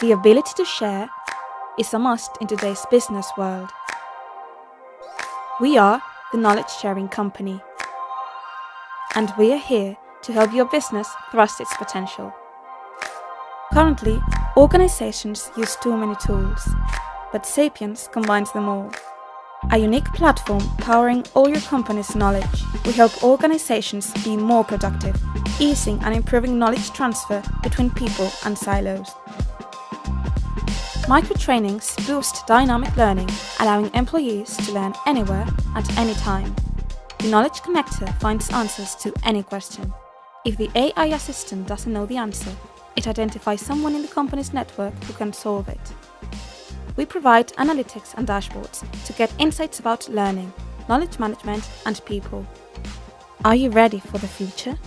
The ability to share is a must in today's business world. We are the Knowledge Sharing Company, and we are here to help your business thrust its potential. Currently, organizations use too many tools, but Zapiens combines them all. A unique platform powering all your company's knowledge. We help organizations be more productive, easing and improving knowledge transfer between people and silos. Micro-trainings boost dynamic learning, allowing employees to learn anywhere at any time. The Knowledge Connector finds answers to any question. If the AI assistant doesn't know the answer, it identifies someone in the company's network who can solve it. We provide analytics and dashboards to get insights about learning, knowledge management, and people. Are you ready for the future?